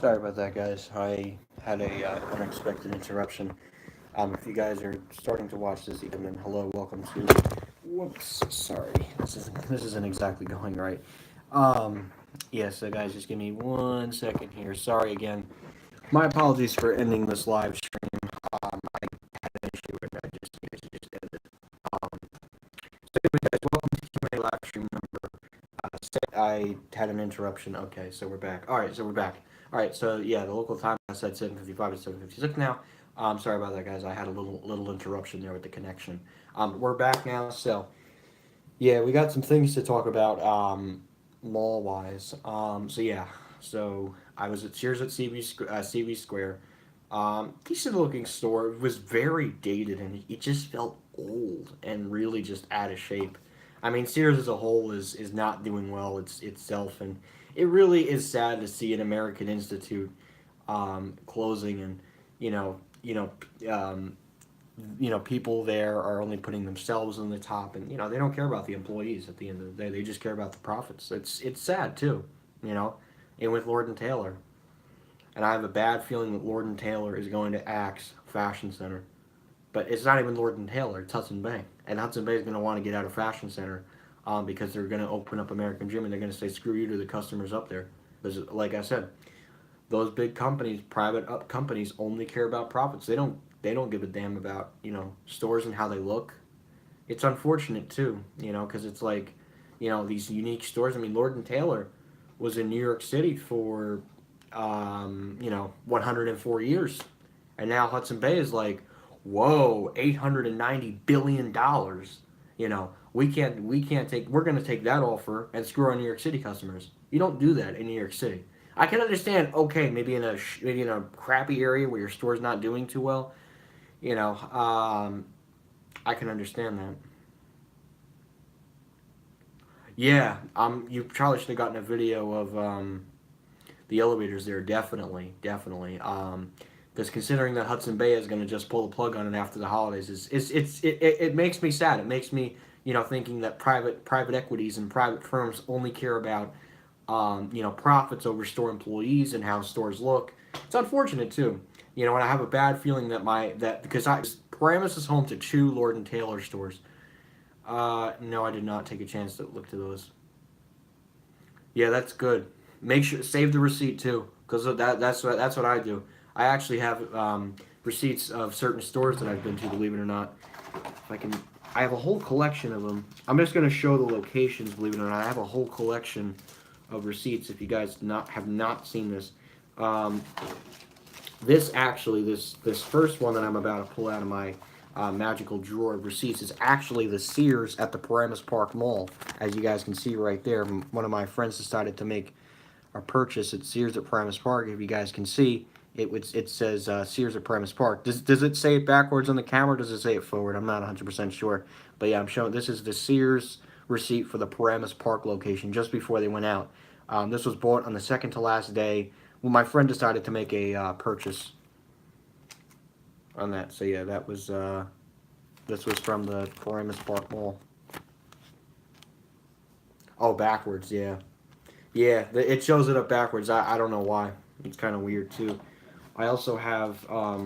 Sorry about that, guys. I had a unexpected interruption. If you guys are starting to watch this, then hello, welcome to. Whoops, sorry. This isn't exactly going right. Um, yeah. So, guys, just give me 1 second here. Sorry again. My apologies for ending this live stream. I had an issue and I just ended. So, anyway, guys, welcome to Q&A live stream number. I had an interruption. Okay, so we're back. All right, so we're back. All right, so yeah, the local time I said 7:55 to 7:56 now. Sorry about that, guys. I had a little interruption there with the connection. We're back now. So yeah, we got some things to talk about mall wise. So yeah, so I was at Sears at CV Square. Decent looking store. It was very dated and it just felt old and really just out of shape. I mean, Sears as a whole is not doing well itself, and it really is sad to see an American Institute closing, and you know, you know, um, people there are only putting themselves on the top, and they don't care about the employees at the end of the day. They just care about the profits. It's sad too, you know. And with Lord and Taylor, and I have a bad feeling that Lord and Taylor is going to Axe Fashion Center. But it's not even Lord and Taylor, it's Hudson Bay. And Hudson Bay is going to want to get out of Fashion Center because they're going to open up American Gym and they're going to say screw you to the customers up there. Because, like I said, those big companies, private up companies, only care about profits. They don't give a damn about stores and how they look. It's unfortunate too, because it's like these unique stores. I mean, Lord and Taylor was in New York City for 104 years, and now Hudson Bay is like, whoa, $890 billion. We can't take. We're going to take that offer and screw our New York City customers. You don't do that in New York City. I can understand. Okay, maybe in a crappy area where your store's not doing too well. You know, I can understand that. Yeah, you probably should have gotten a video of the elevators there. Definitely, definitely. Because considering that Hudson Bay is going to just pull the plug on it after the holidays, it makes me sad. It makes me thinking that private equities and private firms only care about profits over store employees and how stores look. It's unfortunate too. And I have a bad feeling that because Paramus is home to two Lord and Taylor stores. No, I did not take a chance to look to those. Yeah, that's good. Make sure save the receipt too, because that's what I do. I actually have receipts of certain stores that I've been to. Believe it or not, if I can, I have a whole collection of them. I'm just gonna show the locations. Believe it or not, I have a whole collection of receipts. If you guys not have not seen this, um, this first one that I'm about to pull out of my magical drawer of receipts is actually the Sears at the Paramus Park Mall. As you guys can see right there, one of my friends decided to make a purchase at Sears at Paramus Park. If you guys can see, it says Sears at Paramus Park. Does it say it backwards on the camera? Or does it say it forward? I'm not 100% sure, but yeah, I'm showing this is the Sears receipt for the Paramus Park location just before they went out. This was bought on the second to last day when my friend decided to make a purchase on that. So yeah, this was from the Paramus Park Mall. Oh, backwards, yeah. Yeah, it shows it up backwards. I don't know why. It's kind of weird too. I also have I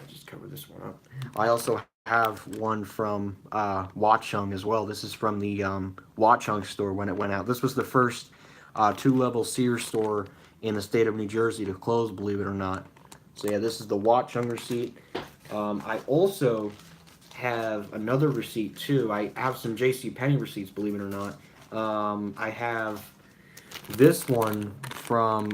just cover this one up. I also have one from Watchung as well. This is from the Watchung store when it went out. This was the first two-level Sears store in the state of New Jersey to close, believe it or not. So yeah, this is the Watchung receipt. I also have another receipt too. I have some J.C. Penney receipts, believe it or not. I have this one from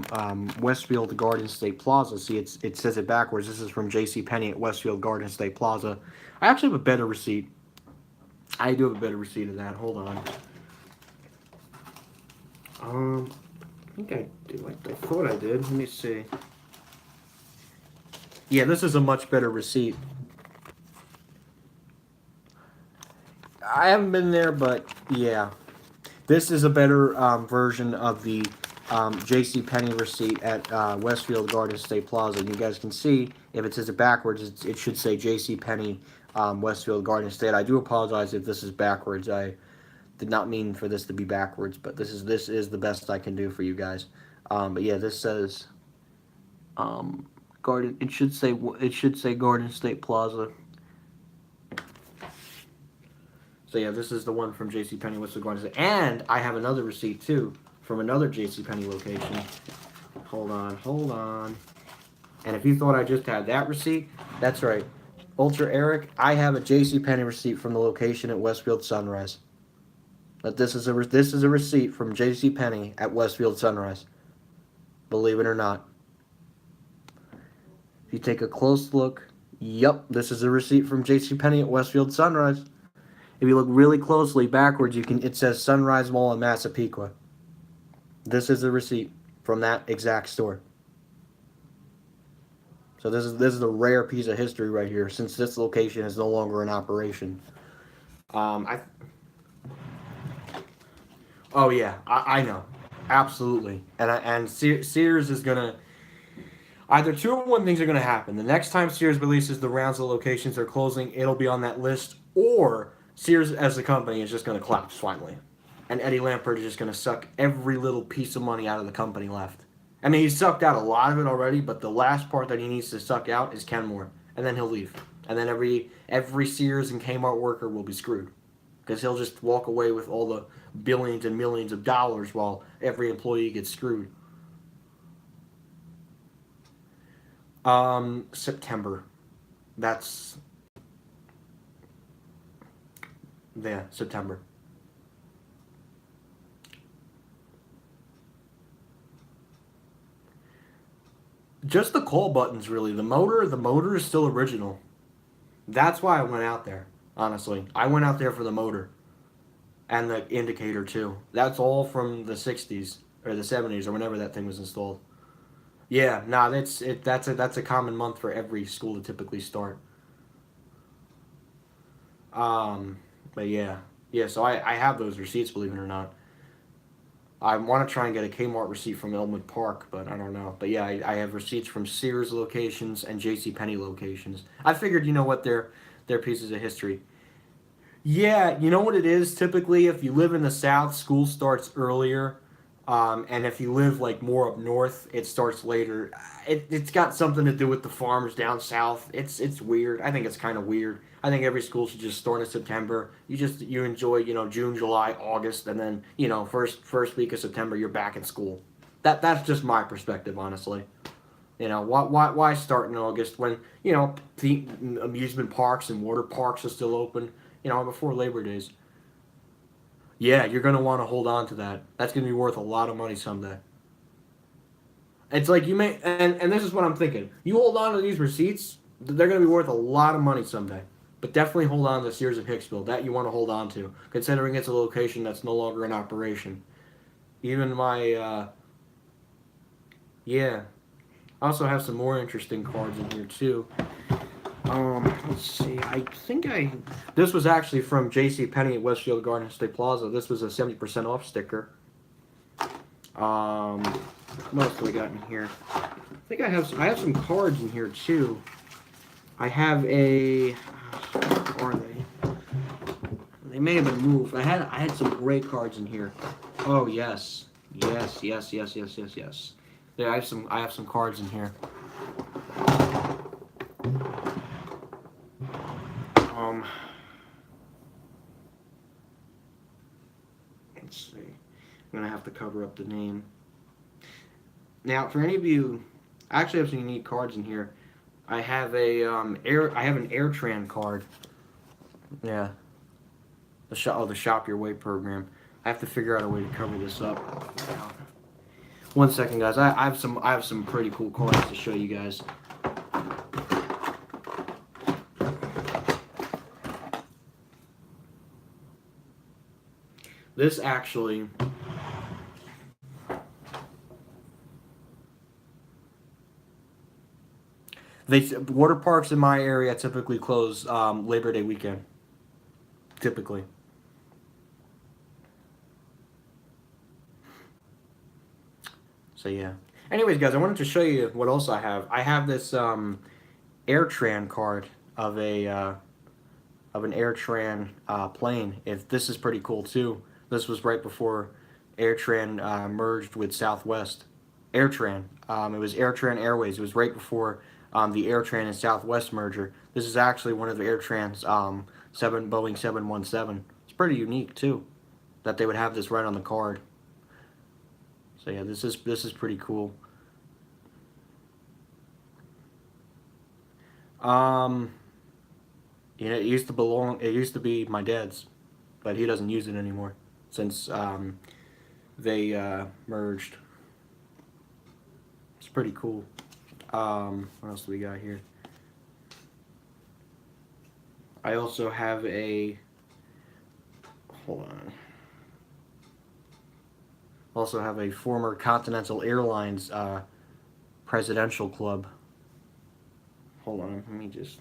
Westfield Garden State Plaza. See, it says it backwards. This is from J.C. Penney at Westfield Garden State Plaza. I actually have a better receipt. I do have a better receipt of that. Hold on. I think I do. I thought I did. Let me see. Yeah, this is a much better receipt. I haven't been there, but yeah. This is a better version of the J.C. Penney receipt at Westfield Garden State Plaza. And you guys can see, if it says it backwards, it should say J.C. Penney Westfield Garden State. I do apologize if this is backwards. I did not mean for this to be backwards, but this is the best I can do for you guys. But yeah, this says Garden. It should say Garden State Plaza. So yeah, this is the one from JCPenney. What's the Garden State? And I have another receipt too from another JCPenney location. Hold on, hold on. And if you thought I just had that receipt, that's right. Ultra Eric, I have a JCPenney receipt from the location at Westfield Sunrise. But this is a receipt from JCPenney at Westfield Sunrise. Believe it or not. If you take a close look, yep, this is a receipt from JCPenney at Westfield Sunrise. If you look really closely backwards, it says Sunrise Mall in Massapequa. This is a receipt from that exact store. So this is a rare piece of history right here, since this location is no longer in operation. Oh yeah, I know, absolutely. And Sears is gonna either two or one things are gonna happen. The next time Sears releases the rounds of locations they're closing, it'll be on that list, or Sears as a company is just gonna collapse finally, and Eddie Lampert is just gonna suck every little piece of money out of the company left. I mean, he's sucked out a lot of it already, but the last part that he needs to suck out is Kenmore, and then he'll leave, and then every Sears and Kmart worker will be screwed, because he'll just walk away with all the billions and millions of dollars while every employee gets screwed. September. That's September. Just the call buttons, really. The motor is still original. That's why I went out there. Honestly, I went out there for the motor and the indicator too. That's all from the '60s or the '70s or whenever that thing was installed. Yeah, nah, that's it. That's a common month for every school to typically start. Um, but yeah, yeah. So I have those receipts, believe it or not. I want to try and get a Kmart receipt from Elmwood Park, but I don't know. But yeah, I have receipts from Sears locations and J.C. Penney locations. I figured, you know what, they're pieces of history. Yeah, you know what it is? Typically, if you live in the South, school starts earlier. And if you live like more up north, it starts later. It's got something to do with the farms down south. It's weird. I think it's kind of weird. I think every school should just start in September. You enjoy, June, July, August, and then first week of September you're back in school. That's just my perspective, honestly. Why start in August when the amusement parks and water parks are still open? Before Labor Days. Yeah, you're gonna want to hold on to that. That's gonna be worth a lot of money someday. It's like you may, and this is what I'm thinking. You hold on to these receipts, they're gonna be worth a lot of money someday. But definitely hold on to Sears of Hicksville. That you want to hold on to, considering it's a location that's no longer in operation. Even yeah. I also have some more interesting cards in here too. Let's see. I think this was actually from J.C. Penney at Westfield Garden State Plaza. This was a 70% off sticker. What else do we got in here? I think I have some cards in here too. I have where are they? They may have been moved. I had some great cards in here. Oh yes, yes, yes, yes, yes, yes, yes. Yeah, I have some cards in here. Um, let's see. I'm gonna have to cover up the name. Now, for any of you, I actually have some unique cards in here. I have I have an AirTran card. Yeah, the Shop Your Way program. I have to figure out a way to cover this up. One second, guys. I have some pretty cool cards to show you guys. This actually. Water parks in my area typically close Labor Day weekend. Typically. So yeah. Anyways, guys, I wanted to show you what else I have. I have this AirTran card of an AirTran plane. If this is pretty cool too. This was right before AirTran merged with Southwest. AirTran. It was AirTran Airways. It was right before the AirTran and Southwest merger. This is actually one of the AirTran's Boeing 717. It's pretty unique too, that they would have this right on the card. So yeah, this is pretty cool. You know, it used to belong. It used to be my dad's, but he doesn't use it anymore since they merged. It's pretty cool. What else do we got here? I also have a. Hold on. Also have a former Continental Airlines presidential club. Hold on, let me just.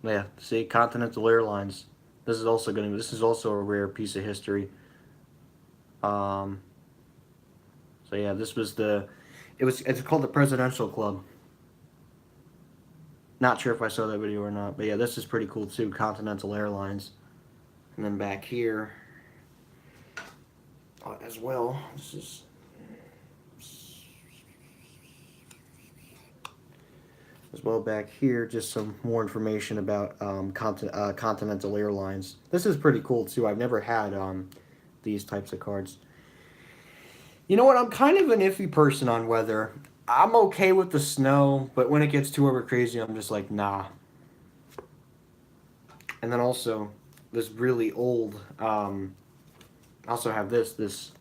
Yeah, see, Continental Airlines. This is also going to. This is also a rare piece of history. Um, so yeah, this was the. It's called the Presidential Club. Not sure if I saw that video or not, but yeah, this is pretty cool too. Continental Airlines, and then back here as well. This is. As well back here, just some more information about Continental Airlines. This is pretty cool too. I've never had these types of cards. You know what? I'm kind of an iffy person on weather. I'm okay with the snow, but when it gets too over crazy, I'm just like, nah. And then also, this really old. I also have this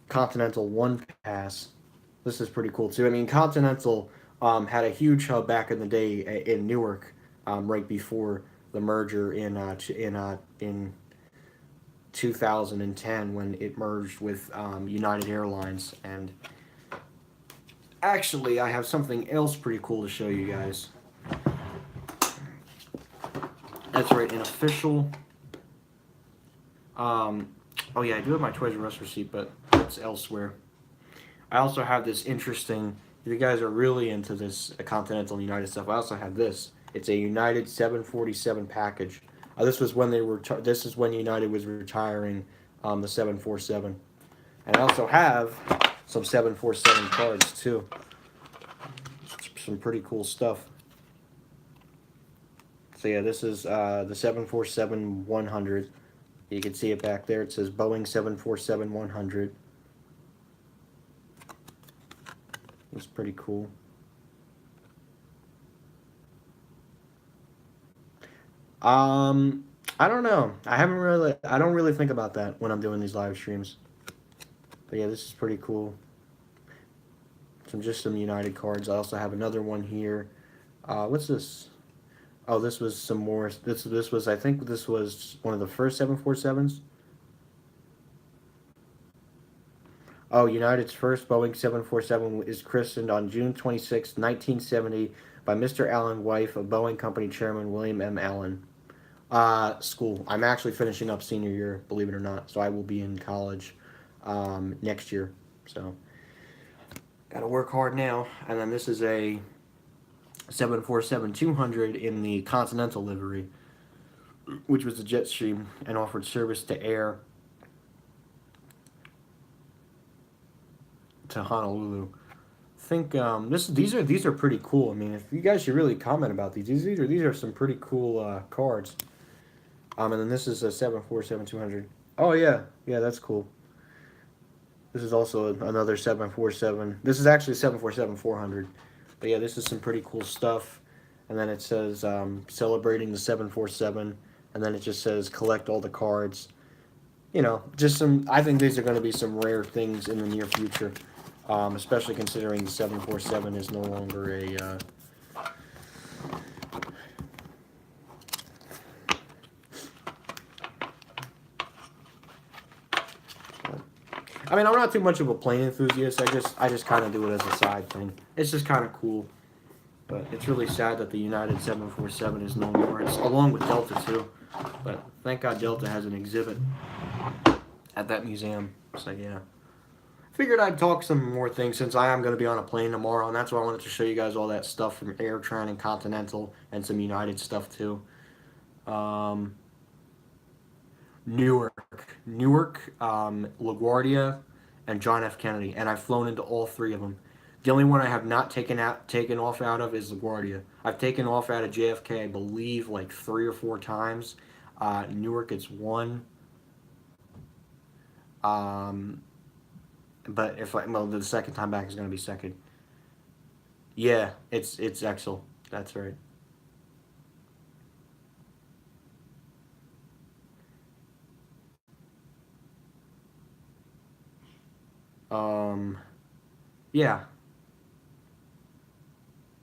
Continental One Pass. This is pretty cool too. I mean, Continental had a huge hub back in the day in Newark, right before the merger in 2010 when it merged with United Airlines. And actually, I have something else pretty cool to show you guys. That's right, an official. Oh yeah, I do have my Toys R Us receipt, but it's elsewhere. I also have this interesting. If you guys are really into this Continental United stuff, I also have this. It's a United 747 package. This was when they were. This is when United was retiring the 747, and I also have some 747 cards too. Some pretty cool stuff. So yeah, this is the 747-100. You can see it back there. It says Boeing 747-100. It's pretty cool. I don't know. I don't really think about that when I'm doing these live streams. But yeah, this is pretty cool. Just some United cards. I also have another one here. What's this? Oh, this was some more. This was, I think this was one of the first 747s. Oh, United's first Boeing 747 is christened on June 26, 1970 by Mr. Allen, wife of Boeing Company Chairman William M. Allen. School. I'm actually finishing up senior year, believe it or not, so I will be in college next year. So, gotta work hard now. And then this is a 747-200 in the Continental livery, which was a Jetstream and offered service to air to Honolulu. I think these are pretty cool. I mean, if you guys should really comment about these are some pretty cool cards. And then this is a 747-200. Oh yeah, yeah, that's cool. This is also another 747. This is actually 747-400. But yeah, this is some pretty cool stuff. And then it says celebrating the 747, and then it just says collect all the cards. You know, just some. I think these are going to be some rare things in the near future, especially considering the 747 is no longer a. I mean, I'm not too much of a plane enthusiast. I just kind of do it as a side thing. It's just kind of cool. But it's really sad that the United 747 is no more. It's along with Delta too. But thank God Delta has an exhibit at that museum. So yeah. Figured I'd talk some more things since I am going to be on a plane tomorrow. And that's why I wanted to show you guys all that stuff from AirTran and Continental and some United stuff too. Newark, LaGuardia, and John F. Kennedy, and I've flown into all three of them. The only one I have not taken off out of is LaGuardia. I've taken off out of JFK, I believe, like 3 or 4 times. Newark, it's one. Um, but if the second time back is going to be second. Yeah, it's Exel. That's right. Um, yeah,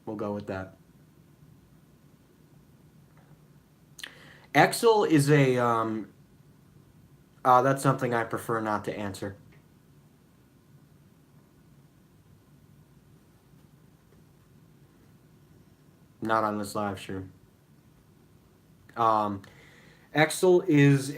we'll go with that. Exel is a that's something I prefer not to answer. Not on this live stream. Um, Exel is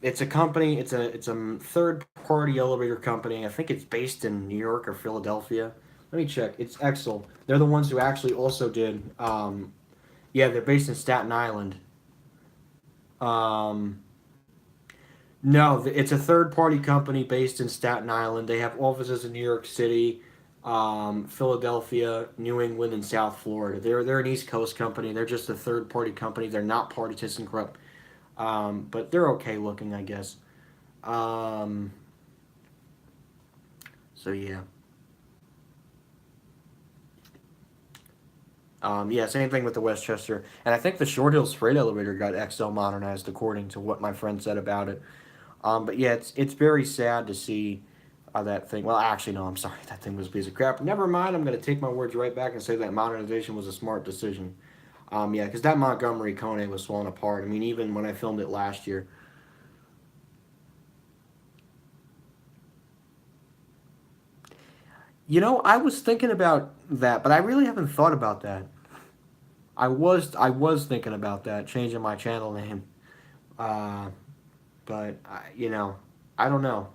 it's a company. It's a third party elevator company. I think it's based in New York or Philadelphia. Let me check. It's Exel. They're the ones who actually also did. Yeah, they're based in Staten Island. Um, no, it's a third party company based in Staten Island. They have offices in New York City, Philadelphia, New England, and South Florida. They're an East Coast company. They're just a third party company. They're not party corrupt. But they're okay looking, I guess. Um, so yeah. Yeah, same thing with the Westchester. And I think the Short Hills Freight Elevator got XL modernized according to what my friend said about it. But yeah, it's very sad to see that thing. Well, actually, no, I'm sorry. That thing was a piece of crap. Never mind. I'm going to take my words right back and say that modernization was a smart decision. Yeah, because that Montgomery Kone was falling apart. I mean, even when I filmed it last year. I was thinking about that, but I really haven't thought about that. I was thinking about that, changing my channel name. Uh, but I don't know.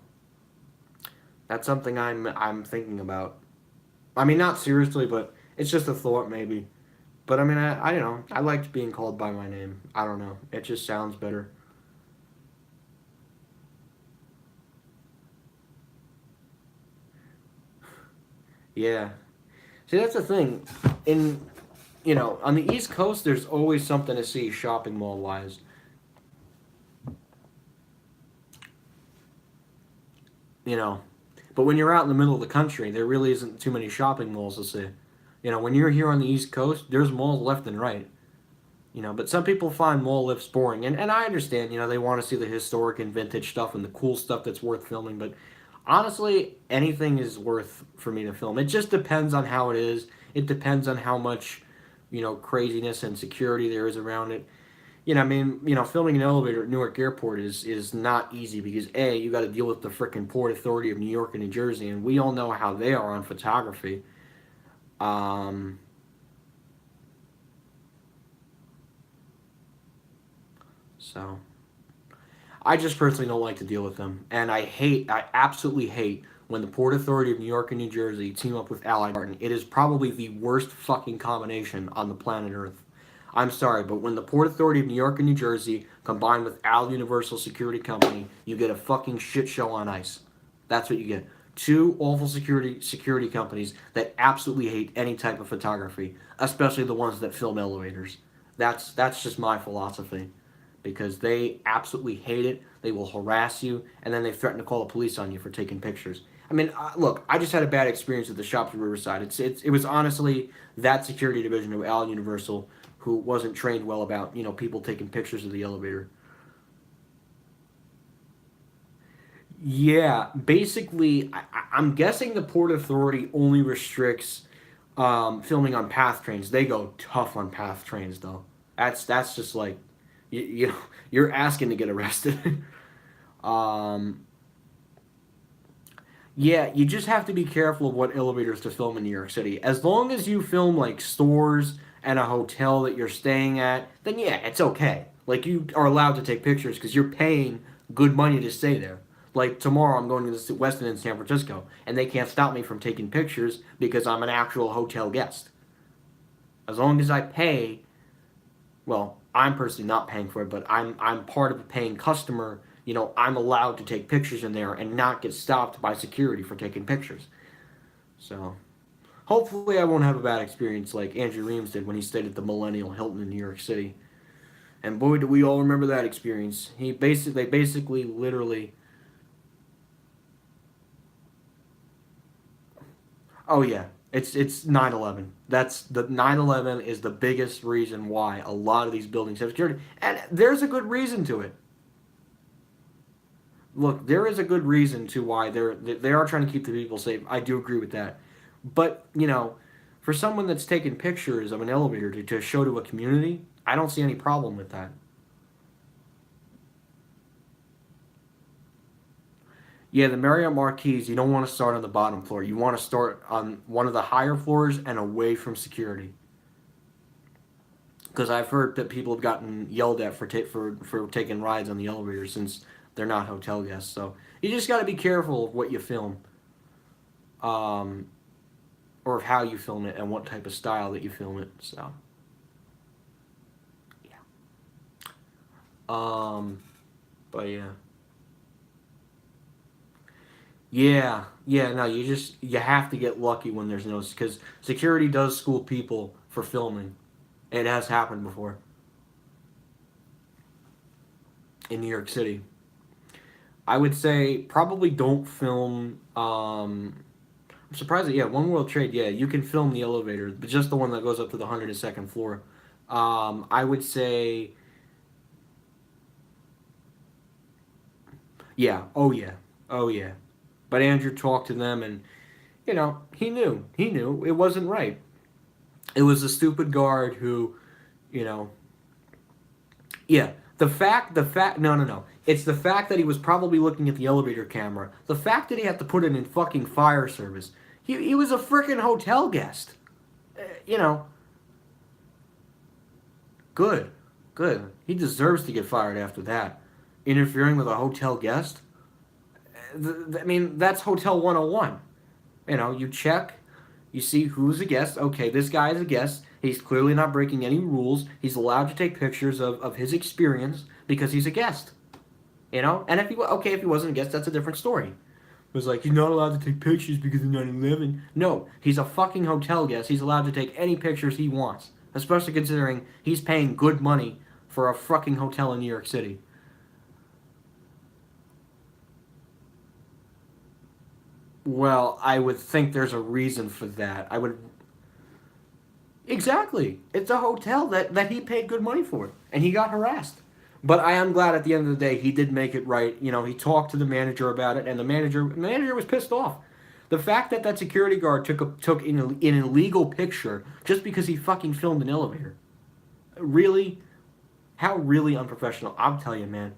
That's something I'm thinking about. I mean, not seriously, but it's just a thought maybe. But I mean, I don't know. I liked being called by my name. I don't know. It just sounds better. Yeah. See, that's the thing. On the East Coast, there's always something to see shopping mall wise. You know, but when you're out in the middle of the country, there really isn't too many shopping malls to see. When you're here on the East Coast, there's malls left and right. But some people find mall lifts boring, and I understand. They want to see the historic and vintage stuff and the cool stuff that's worth filming. But honestly, anything is worth for me to film. It just depends on how it is. It depends on how much, craziness and security there is around it. I mean, filming an elevator at Newark Airport is not easy because you got to deal with the frickin' Port Authority of New York and New Jersey, and we all know how they are on photography. Um, so I just personally don't like to deal with them, and I absolutely hate when the Port Authority of New York and New Jersey team up with Allied Martin. It is probably the worst fucking combination on the planet Earth. I'm sorry, but when the Port Authority of New York and New Jersey combine with Al Universal Security Company, you get a fucking shit show on ice. That's what you get. Two awful security companies that absolutely hate any type of photography, especially the ones that film elevators. That's just my philosophy, because they absolutely hate it. They will harass you, and then they threaten to call the police on you for taking pictures. I mean, look, I just had a bad experience at the shops at Riverside. It was honestly that security division of Al Universal who wasn't trained well about people taking pictures of the elevator. Yeah, basically, I'm guessing the Port Authority only restricts filming on path trains. They go tough on path trains, though. That's just like you're asking to get arrested. um, yeah, you just have to be careful of what elevators to film in New York City. As long as you film like stores and a hotel that you're staying at, then yeah, it's okay. Like you are allowed to take pictures because you're paying good money to stay there. Like tomorrow, I'm going to the Westin in San Francisco, and they can't stop me from taking pictures because I'm an actual hotel guest. As long as I pay, well, I'm personally not paying for it, but I'm part of a paying customer. You know, I'm allowed to take pictures in there and not get stopped by security for taking pictures. So hopefully I won't have a bad experience like Andrew Reams did when he stayed at the Millennial Hilton in New York City. And boy, do we all remember that experience. They basically literally. Oh yeah, it's 9/11. That's the 9/11 is the biggest reason why a lot of these buildings have security, and there's a good reason to it. Look, there is a good reason to why they are trying to keep the people safe. I do agree with that, but you know, for someone that's taking pictures of an elevator to show to a community, I don't see any problem with that. Yeah, the Marriott Marquis, you don't want to start on the bottom floor. You want to start on one of the higher floors and away from security. Because I've heard that people have gotten yelled at for taking rides on the elevator since they're not hotel guests. So you just got to be careful of what you film, um, or of how you film it and what type of style that you film it. So yeah, um, but yeah, yeah. No, you have to get lucky when there's no because security does school people for filming. It has happened before in New York City. I would say probably don't film. I'm surprised that One World Trade. Yeah, you can film the elevator, but just the one that goes up to the 102nd floor. I would say yeah. Oh yeah. Oh yeah. But Andrew talked to them, and he knew it wasn't right. It was a stupid guard who, you know, yeah. The fact, no, no, no. It's the fact that he was probably looking at the elevator camera. The fact that he had to put it in fucking fire service. He was a freaking hotel guest. You know, good, good. He deserves to get fired after that. Interfering with a hotel guest. I mean, that's Hotel 101. You know, you check, you see who's a guest. Okay, this guy is a guest. He's clearly not breaking any rules. He's allowed to take pictures of his experience because he's a guest. You know? And if he wasn't a guest, that's a different story. It was like, he's not allowed to take pictures because of 9/11. No, he's a fucking hotel guest. He's allowed to take any pictures he wants. Especially considering he's paying good money for a fucking hotel in New York City. Well, I would think there's a reason for that. I would. Exactly. It's a hotel that he paid good money for. And he got harassed. But I am glad at the end of the day he did make it right. You know, he talked to the manager about it, and the manager was pissed off. The fact that that security guard took an illegal picture just because he fucking filmed an elevator. Really? How really unprofessional. I'll tell you, man.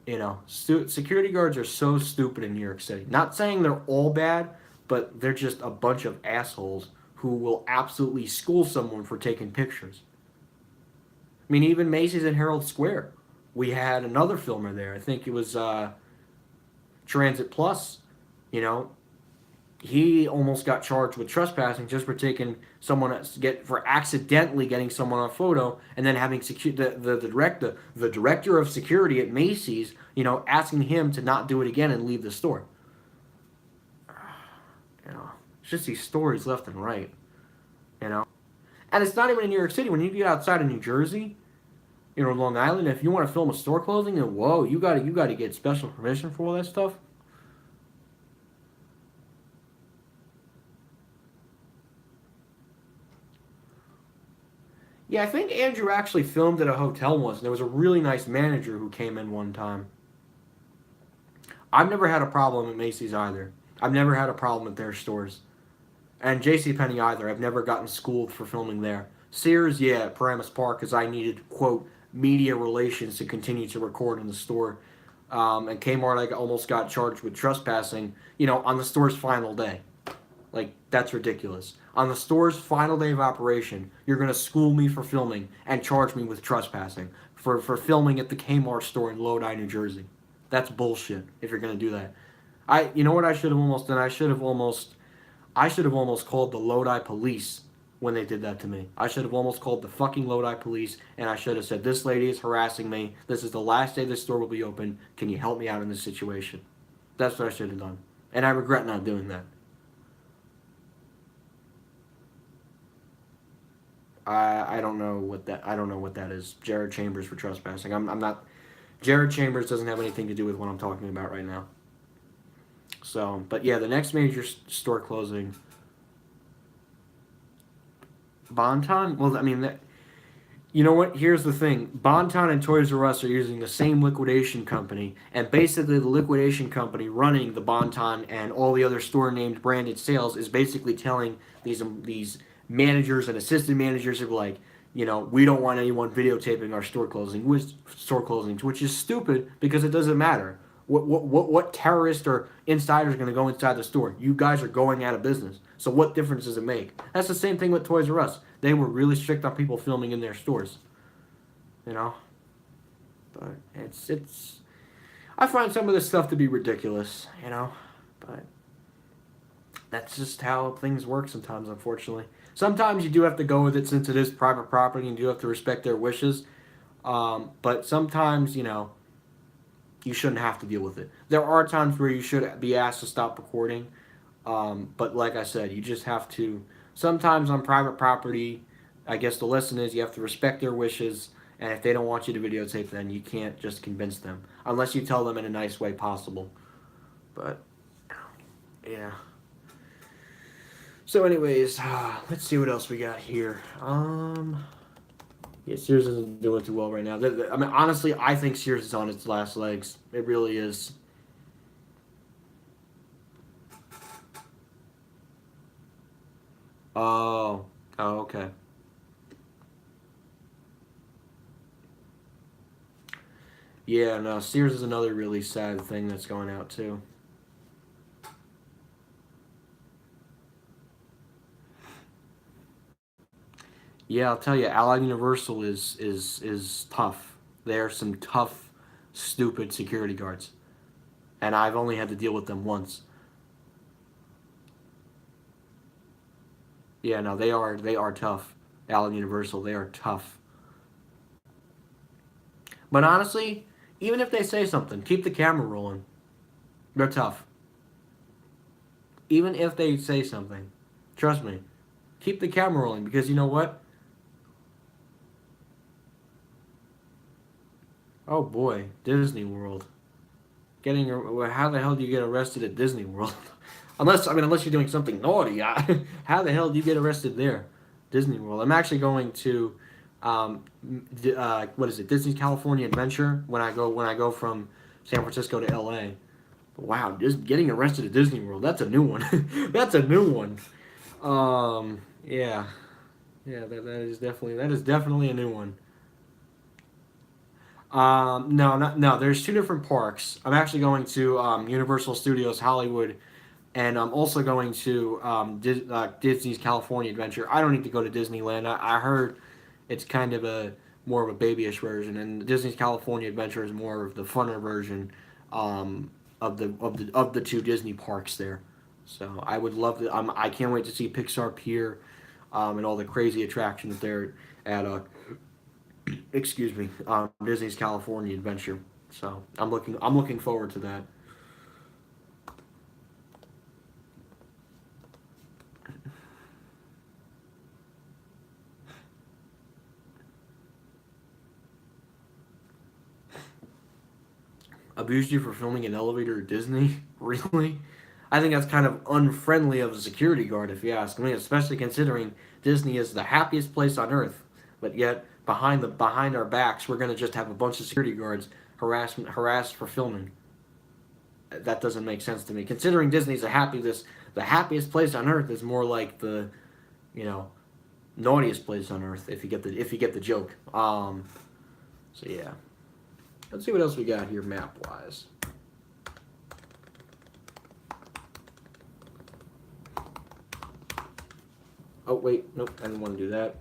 You know, security guards are so stupid in New York City. Not saying they're all bad, but they're just a bunch of assholes who will absolutely school someone for taking pictures. I mean, even Macy's and Herald Square. We had another filmer there. I think it was Transit Plus. You know, he almost got charged with trespassing just for taking for accidentally getting someone on a photo and then having the director of security at Macy's, you know, asking him to not do it again and leave the store. You know, it's just these stories left and right. You know, and it's not even in New York City. When you get outside of New Jersey, you know, Long Island, if you want to film a store closing, then whoa, you got to get special permission for all that stuff. Yeah, I think Andrew actually filmed at a hotel once. And there was a really nice manager who came in one time. I've never had a problem at Macy's either. I've never had a problem at their stores. And JCPenney either. I've never gotten schooled for filming there. Sears, yeah, at Paramus Park, because I needed, quote, media relations to continue to record in the store. And Kmart, I almost got charged with trespassing, you know, on the store's final day. Like, that's ridiculous. On the store's final day of operation, you're going to school me for filming and charge me with trespassing for filming at the Kmart store in Lodi, New Jersey. That's bullshit if you're going to do that. You know what I should have almost done? I should have almost called the Lodi police when they did that to me. I should have almost called the fucking Lodi police, and I should have said, this lady is harassing me. This is the last day this store will be open. Can you help me out in this situation? That's what I should have done. And I regret not doing that. I don't know what that is. Jared Chambers for trespassing. I'm not. Jared Chambers doesn't have anything to do with what I'm talking about right now. So, but yeah, the next major store closing. Bon-Ton? Well, I mean, you know what? Here's the thing. Bon-Ton and Toys R Us are using the same liquidation company, and basically the liquidation company running the Bon-Ton and all the other store-named branded sales is basically telling these managers and assistant managers of like, you know, we don't want anyone videotaping our store closings, which is stupid because it doesn't matter. What terrorist or insider is going to go inside the store? You guys are going out of business. So what difference does it make? That's the same thing with Toys R Us. They were really strict on people filming in their stores. You know? But it's I find some of this stuff to be ridiculous, you know? But that's just how things work sometimes, unfortunately. Sometimes you do have to go with it since it is private property and you do have to respect their wishes. But sometimes, you know, you shouldn't have to deal with it. There are times where you should be asked to stop recording. But like I said, you just have to. Sometimes on private property, I guess the lesson is you have to respect their wishes. And if they don't want you to videotape, then you can't just convince them. Unless you tell them in a nice way possible. But, yeah. So anyways, let's see what else we got here. Yeah, Sears isn't doing too well right now. I mean, honestly, I think Sears is on its last legs. It really is. Oh, okay. Yeah, no, Sears is another really sad thing that's going out too. Yeah, I'll tell you, Allied Universal is tough. They're some tough, stupid security guards, and I've only had to deal with them once. Yeah, no, they are tough. Allied Universal, they are tough. But honestly, even if they say something, keep the camera rolling. They're tough. Even if they say something, trust me, keep the camera rolling because you know what? Oh boy, Disney World. How the hell do you get arrested at Disney World? Unless you're doing something naughty. How the hell do you get arrested there? Disney World. I'm actually going to, what is it? Disney's California Adventure when I go from San Francisco to L.A. Wow, just getting arrested at Disney World. That's a new one. That's a new one. Yeah, yeah. That is definitely a new one. No. There's two different parks. I'm actually going to Universal Studios Hollywood, and I'm also going to Disney's California Adventure. I don't need to go to Disneyland. I heard it's kind of a more of a babyish version, and Disney's California Adventure is more of the funner version of the two Disney parks there. So I would love to. I can't wait to see Pixar Pier and all the crazy attractions there at excuse me, Disney's California Adventure. So I'm looking forward to that. Abused you for filming an elevator at Disney? Really? I think that's kind of unfriendly of a security guard, if you ask me. Especially considering Disney is the happiest place on earth, but yet behind our backs, we're gonna just have a bunch of security guards harassed for filming. That doesn't make sense to me. Considering Disney's the happiest place on earth is more like the, you know, naughtiest place on earth. If you get the joke. So yeah. Let's see what else we got here map wise. Oh wait, nope, I didn't want to do that.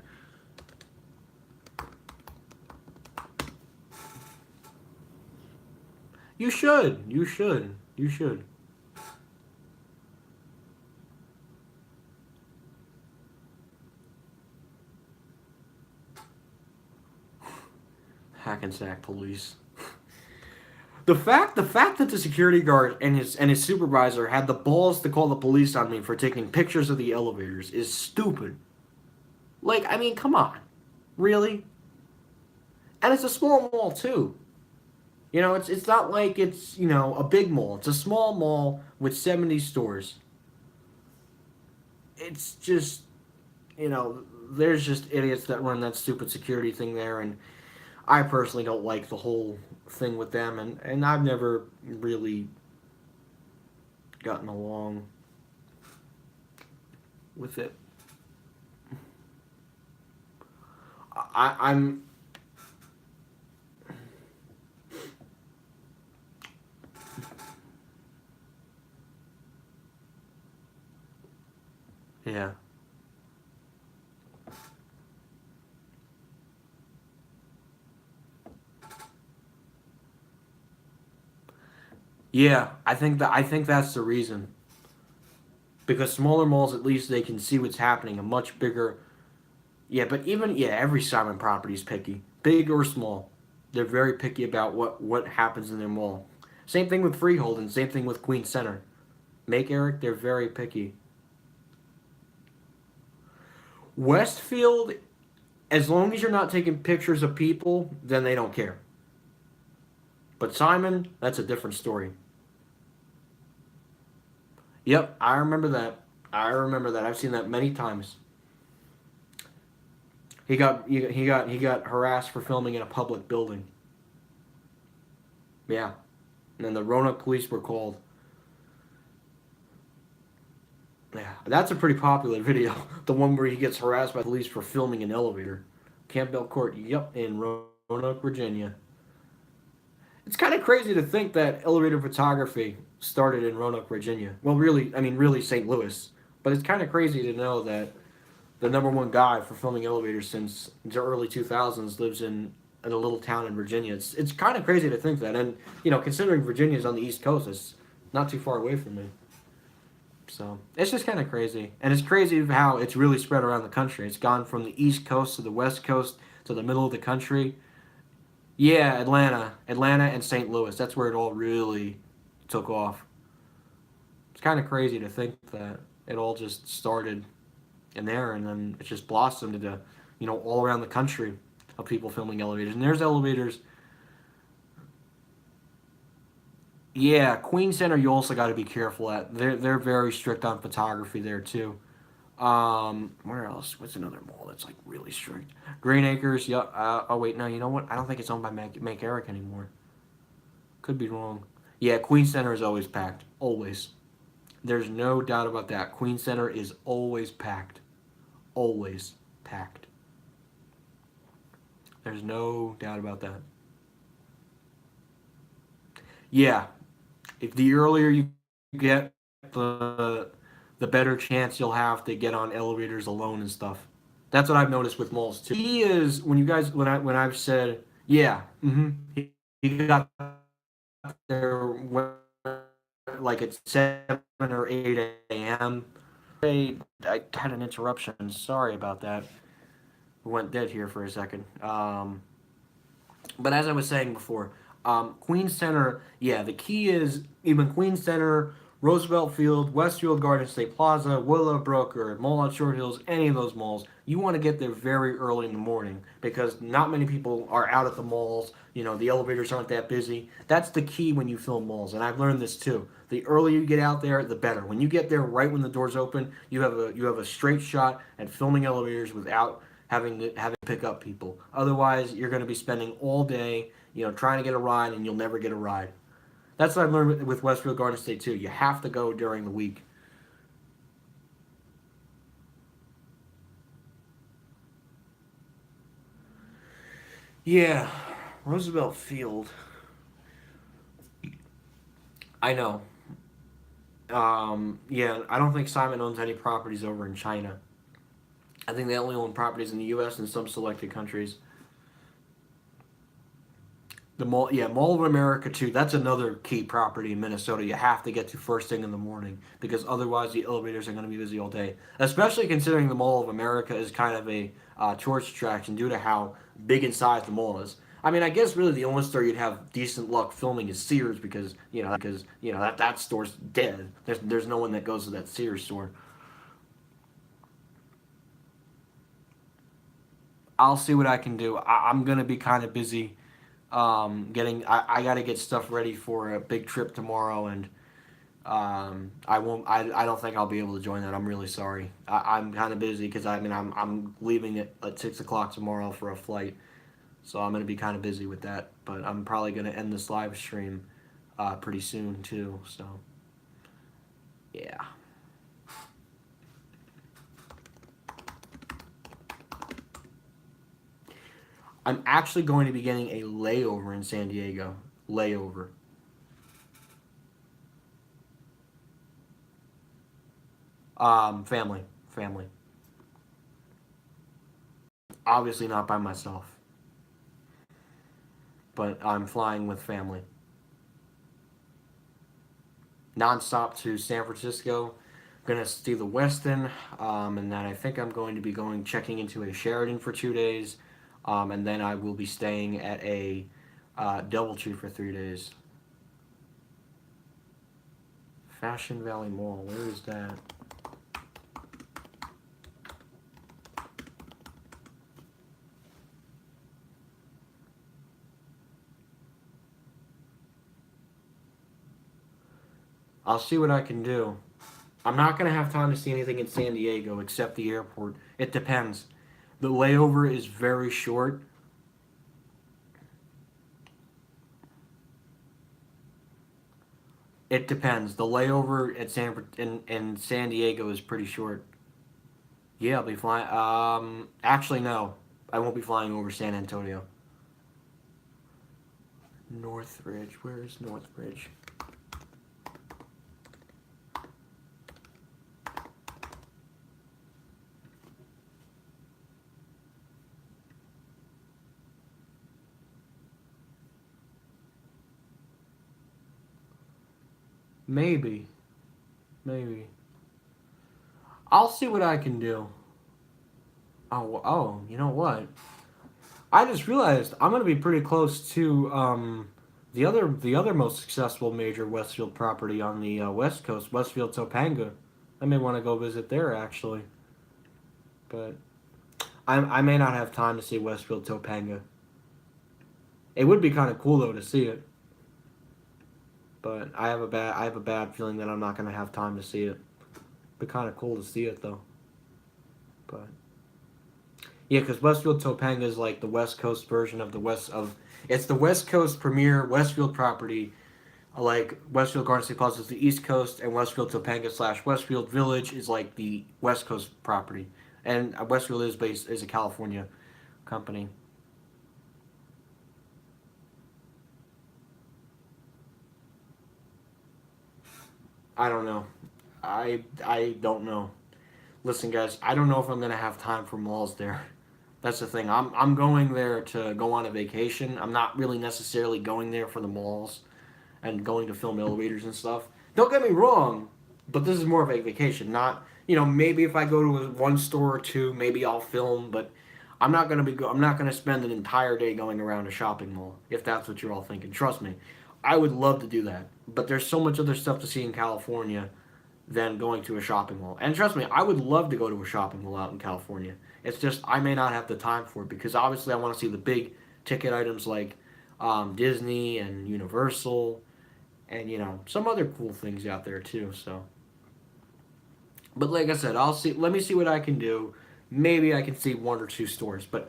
You should. You should. You should. Hackensack police. The fact that the security guard and his supervisor had the balls to call the police on me for taking pictures of the elevators is stupid. Like, I mean, come on. Really? And it's a small mall too. You know, it's not like it's, a big mall. It's a small mall with 70 stores. It's just, there's just idiots that run that stupid security thing there, and I personally don't like the whole thing with them, and I've never really gotten along with it. I'm yeah. Yeah, I think that's the reason. Because smaller malls, at least they can see what's happening. A much bigger, yeah, but even every Simon property is picky, big or small. They're very picky about what happens in their mall. Same thing with Freehold, and same thing with Queen Center. Make Eric, they're very picky. Westfield, as long as you're not taking pictures of people, then they don't care. But Simon, that's a different story. Yep, I remember that. I remember that. I've seen that many times. He got harassed for filming in a public building. Yeah, and then the Roanoke police were called. Yeah, that's a pretty popular video. The one where he gets harassed by police for filming an elevator. Campbell Court. Yep, in Roanoke, Virginia. It's kind of crazy to think that elevator photography started in Roanoke, Virginia. Well, really, I mean, really St. Louis. But it's kind of crazy to know that the number one guy for filming elevators since the early 2000s lives in a little town in Virginia. It's kind of crazy to think that. And, considering Virginia's on the East Coast, it's not too far away from me. So it's just kind of crazy. And it's crazy how it's really spread around the country. It's gone from the East Coast to the West Coast to the middle of the country. Yeah, Atlanta and St. Louis. That's where it all really took off. It's kind of crazy to think that it all just started in there, and then it just blossomed into, all around the country of people filming elevators. And there's elevators. Yeah, Queen Center. You also got to be careful at. They're very strict on photography there too. Where else? What's another mall that's like really strict? Green Acres. Yeah. Oh wait, no. You know what? I don't think it's owned by Make Eric anymore. Could be wrong. Yeah, Queen Center is always packed. Always. There's no doubt about that. Queen Center is always packed. Always packed. There's no doubt about that. Yeah. If the earlier you get, the better chance you'll have to get on elevators alone and stuff. That's what I've noticed with malls too. He is when you guys when I've said yeah, he got there like at 7 or 8 a.m. I had an interruption. Sorry about that. We went dead here for a second. But as I was saying before, Queen Center, yeah, the key is even Queen Center, Roosevelt Field, Westfield Garden State Plaza, Willowbrook, or Mall at Short Hills, any of those malls, you want to get there very early in the morning because not many people are out at the malls. The elevators aren't that busy. That's the key when you film malls, and I've learned this too. The earlier you get out there, the better. When you get there right when the doors open, you have a straight shot at filming elevators without having to pick up people. Otherwise, you're going to be spending all day, trying to get a ride, and you'll never get a ride. That's what I've learned with Westfield Garden State too. You have to go during the week. Yeah, Roosevelt Field. I know. Yeah, I don't think Simon owns any properties over in China. I think they only own properties in the U.S. and some selected countries. The mall, yeah, Mall of America too. That's another key property in Minnesota. You have to get to first thing in the morning because otherwise the elevators are going to be busy all day. Especially considering the Mall of America is kind of a tourist attraction due to how big in size the mall is. I mean, I guess really the only store you'd have decent luck filming is Sears because that store's dead. There's no one that goes to that Sears store. I'll see what I can do. I'm gonna be kind of busy. I got to get stuff ready for a big trip tomorrow, and I won't. I don't think I'll be able to join that. I'm really sorry. I'm kind of busy because I mean I'm leaving at 6 o'clock tomorrow for a flight, so I'm gonna be kind of busy with that. But I'm probably gonna end this live stream pretty soon too. So yeah. I'm actually going to be getting a layover in San Diego. Layover. Family. Family. Obviously not by myself, but I'm flying with family. Non-stop to San Francisco. Gonna see the Westin, and then I think I'm going to be going checking into a Sheraton for 2 days, and then I will be staying at a DoubleTree for 3 days. Fashion Valley Mall, where is that? I'll see what I can do. I'm not gonna have time to see anything in San Diego except the airport. It depends. The layover is very short. It depends. The layover at in San Diego is pretty short. Yeah, I'll be flying. Actually, no, I won't be flying over San Antonio. Northridge. Where is Northridge? Maybe. Maybe. I'll see what I can do. Oh, you know what? I just realized I'm gonna be pretty close to the other most successful major Westfield property on the West Coast, Westfield Topanga. I may want to go visit there actually, but I may not have time to see Westfield Topanga. It would be kind of cool though to see it, but I have a bad feeling that I'm not gonna have time to see it. Be kind of cool to see it though, but. Yeah, because Westfield Topanga is like the West Coast version of the West of. It's the West Coast premier Westfield property. Like Westfield Garden State Plaza is the East Coast, and Westfield Topanga slash Westfield Village is like the West Coast property. And Westfield is a California company. I don't know. I don't know. Listen, guys, I don't know if I'm gonna have time for malls there. That's the thing. I'm going there to go on a vacation. I'm not really necessarily going there for the malls and going to film elevators and stuff. Don't get me wrong, but this is more of a vacation. Not maybe if I go to one store or two, maybe I'll film, but I'm not gonna spend an entire day going around a shopping mall. If that's what you're all thinking, trust me, I would love to do that. But there's so much other stuff to see in California than going to a shopping mall. And trust me, I would love to go to a shopping mall out in California. It's just I may not have the time for it because obviously I want to see the big ticket items like Disney and Universal and some other cool things out there too. So, but like I said, I'll see. Let me see what I can do. Maybe I can see one or two stores, but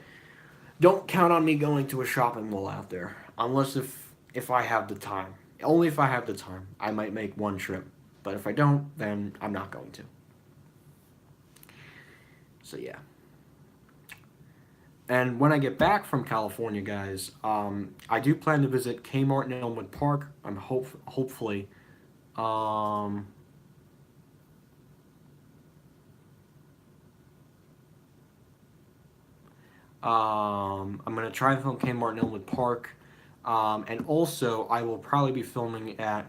don't count on me going to a shopping mall out there unless if I have the time. Only if I have the time, I might make one trip. But if I don't, then I'm not going to. So yeah. And when I get back from California, guys, I do plan to visit Kmart in Elmwood Park. Hopefully. Um, I'm gonna try and film Kmart in Elmwood Park, and also I will probably be filming at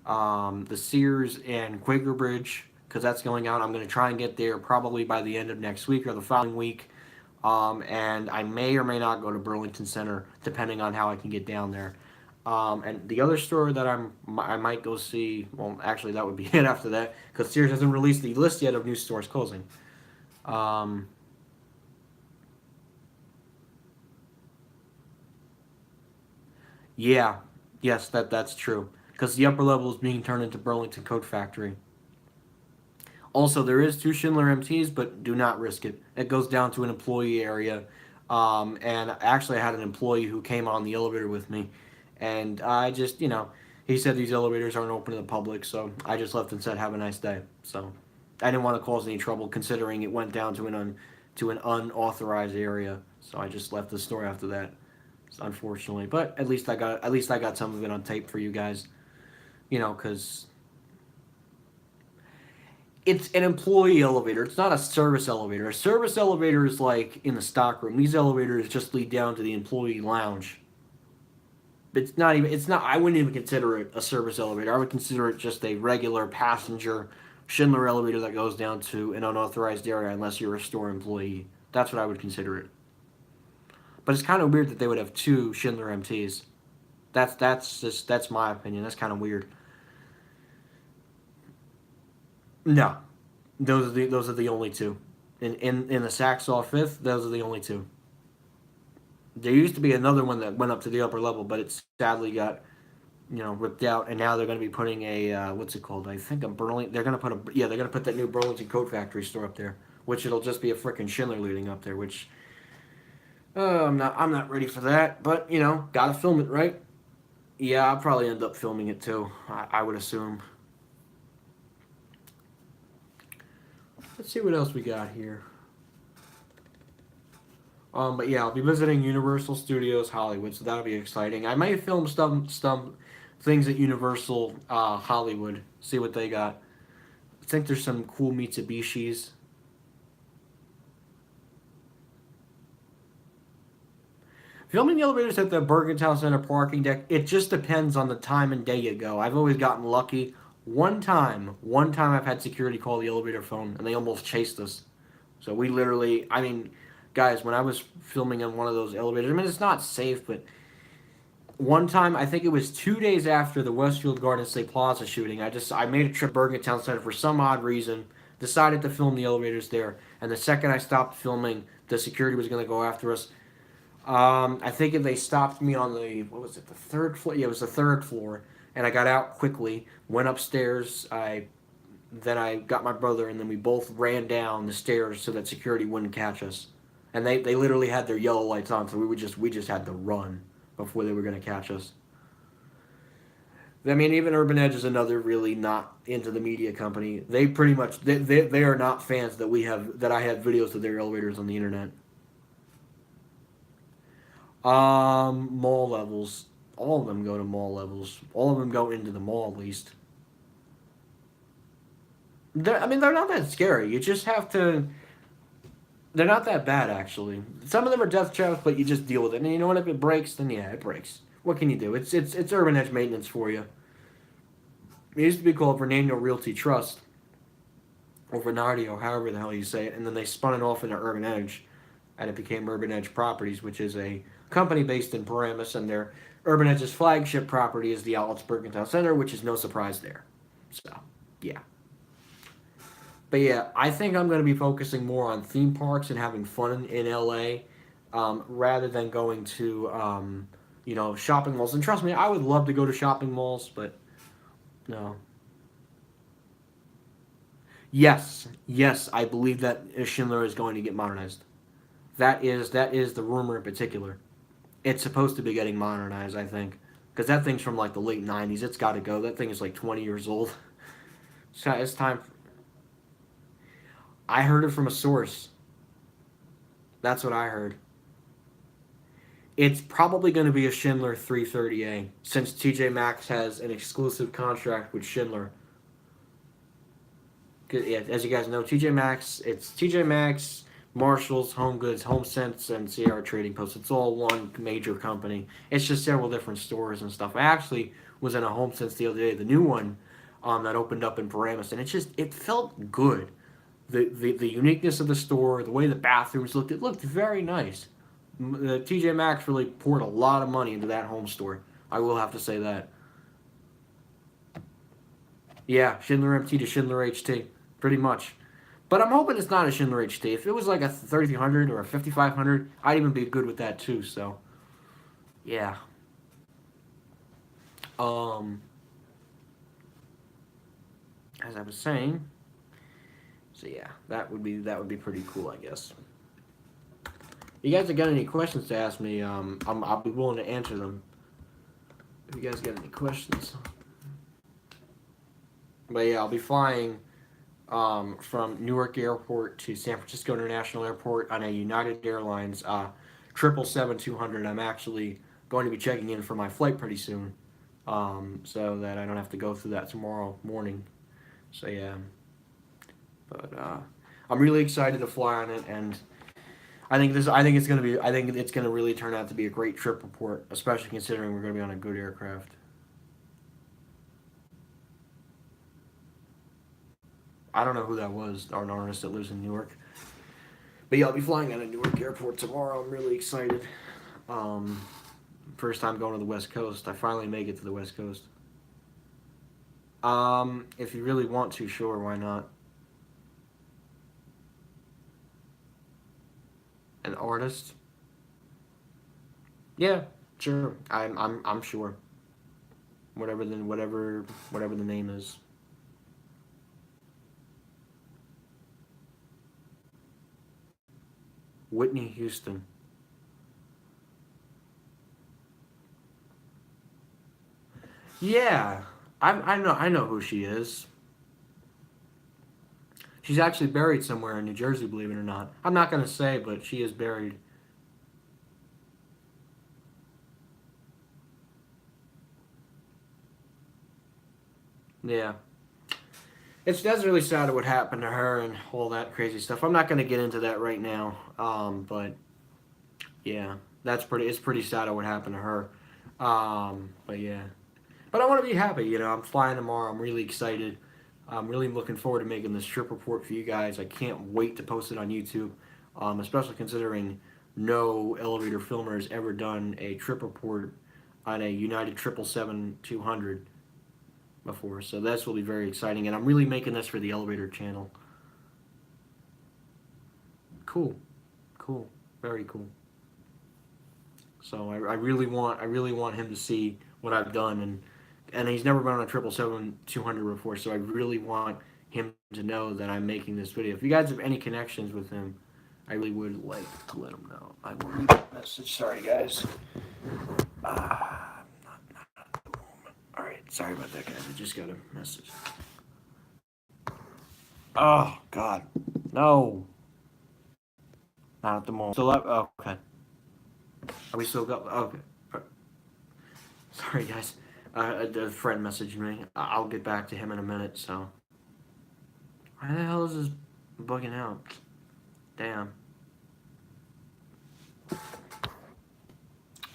the Sears and Quaker Bridge because that's going out. I'm gonna try and get there probably by the end of next week or the following week. And I may or may not go to Burlington Center depending on how I can get down there. And the other store that I might go see, well, actually that would be it after that, because Sears hasn't released the list yet of new stores closing. Um, yeah, yes, that's true. Because the upper level is being turned into Burlington Coat Factory. Also, there is two Schindler MTs, but do not risk it. It goes down to an employee area. And actually, I had an employee who came on the elevator with me. And I just, he said these elevators aren't open to the public. So I just left and said, have a nice day. So I didn't want to cause any trouble considering it went down to to an unauthorized area. So I just left the store after that, unfortunately. But at least I got some of it on tape for you guys, because it's an employee elevator. It's not a service elevator. A service elevator is like in the stockroom. These elevators just lead down to the employee lounge. It's not even. It's not. I wouldn't even consider it a service elevator. I would consider it just a regular passenger Schindler elevator that goes down to an unauthorized area unless you're a store employee. That's what I would consider it. But it's kind of weird that they would have two Schindler MTs. That's my opinion. That's kind of weird. No, those are the only two. In the Saxaw Fifth, those are the only two. There used to be another one that went up to the upper level, but it sadly got ripped out, and now they're going to be putting a what's it called? I think a Burlington. They're going to put a they're going to put that new Burlington Coat Factory store up there, which it'll just be a freaking Schindler leading up there. Which I'm not ready for that, but gotta film it, right? Yeah, I'll probably end up filming it too. I would assume. Let's see what else we got here. But yeah, I'll be visiting Universal Studios Hollywood, so that'll be exciting. I may film some things at Universal Hollywood. See what they got. I think there's some cool Mitsubishis. Filming the elevators at the Bergen Town Center parking deck, it just depends on the time and day you go. I've always gotten lucky. One time I've had security call the elevator phone, and they almost chased us. So we literally, I mean, guys, when I was filming in one of those elevators, I mean, it's not safe, but one time, I think it was 2 days after the Westfield Garden State Plaza shooting, I made a trip to Bergen Town Center for some odd reason, decided to film the elevators there, and the second I stopped filming, the security was going to go after us. I think if they stopped me on the what was it, the third floor? Yeah, it was the third floor, and I got out quickly, went upstairs. I got my brother, and then we both ran down the stairs so that security wouldn't catch us. And they literally had their yellow lights on, so we just had to run before they were gonna catch us. I mean, even Urban Edge is another really not into the media company. They pretty much they are not fans that I have videos of their elevators on the internet. Mall levels. All of them go to mall levels. All of them go into the mall at least. I mean, they're not that scary. You just have to. They're not that bad actually. Some of them are death traps, but you just deal with it. And you know what? If it breaks, then yeah, it breaks. What can you do? It's Urban Edge maintenance for you. It used to be called Vernano Realty Trust or Venardio, however the hell you say it, and then they spun it off into Urban Edge, and it became Urban Edge Properties, which is a company based in Paramus, and their Urban Edge's flagship property is the Outlets Town Center, which is no surprise there. So, yeah. But yeah, I think I'm going to be focusing more on theme parks and having fun in LA, rather than going to, shopping malls. And trust me, I would love to go to shopping malls, but no. Yes, I believe that Schindler is going to get modernized. That is the rumor in particular. It's supposed to be getting modernized, I think, because that thing's from like the late '90s. It's got to go. That thing is like 20 years old. So it's time. I heard it from a source. That's what I heard. It's probably going to be a Schindler 330A since TJ Maxx has an exclusive contract with Schindler. Yeah, as you guys know, TJ Maxx, it's TJ Maxx, Marshalls, Home Goods, HomeSense, and Sierra Trading Post. It's all one major company. It's just several different stores and stuff. I actually was in a HomeSense the other day, the new one that opened up in Paramus, and it felt good. the uniqueness of the store, the way the bathrooms looked, it looked very nice. The TJ Maxx really poured a lot of money into that home store. I will have to say that. Yeah, Schindler MT to Schindler HT, pretty much. But I'm hoping it's not a Schindler HT. If it was like a 3300 or a 5500, I'd even be good with that too. So, yeah. Um, as I was saying, so yeah, that would be pretty cool, I guess. You guys have got any questions to ask me? I'll be willing to answer them. If you guys got any questions. But yeah, I'll be flying from Newark Airport to San Francisco International Airport on a United Airlines 777-200. I'm actually going to be checking in for my flight pretty soon, so that I don't have to go through that tomorrow morning. So yeah, but I'm really excited to fly on it, and I think it's gonna really turn out to be a great trip report, especially considering we're gonna be on a good aircraft. I don't know who that was, an artist that lives in Newark. But yeah, I'll be flying out of Newark Airport tomorrow. I'm really excited. Um, First time going to the West Coast. I finally make it to the West Coast. If you really want to, sure, why not? An artist? Yeah, sure. I'm sure. Whatever the name is. Whitney Houston. Yeah, I know who she is. She's actually buried somewhere in New Jersey, believe it or not. I'm not gonna say, but she is buried. Yeah. That's really sad what happened to her and all that crazy stuff. I'm not gonna get into that right now. But yeah, it's pretty sad what happened to her. But yeah. But I want to be happy. I'm flying tomorrow. I'm really excited. I'm really looking forward to making this trip report for you guys. I can't wait to post it on YouTube, especially considering no elevator filmer has ever done a trip report on a United 777-200 before. So this will be very exciting. And I'm really making this for the elevator channel. Cool. Cool. Very cool. So I really want him to see what I've done, and he's never been on a 777-200 before, so I really want him to know that I'm making this video. If you guys have any connections with him, I really would like to let him know. I will read that message. Sorry, guys. All right, sorry about that, guys. I just got a message. Oh God, no, not at the moment. Still up? Oh, okay. Are we still go? Okay. Sorry, guys. A friend messaged me. I'll get back to him in a minute. So, why the hell is this bugging out? Damn.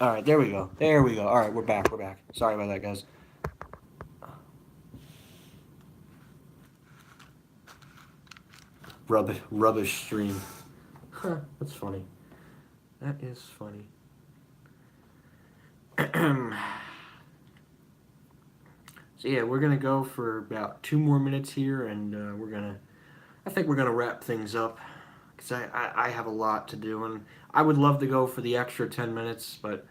All right, there we go. There we go. All right, we're back. We're back. Sorry about that, guys. Rubbish stream. Huh, that's funny. That is funny. So yeah, we're gonna go for about 2 more minutes here, and I think we're gonna wrap things up because I have a lot to do, and I would love to go for the extra 10 minutes, but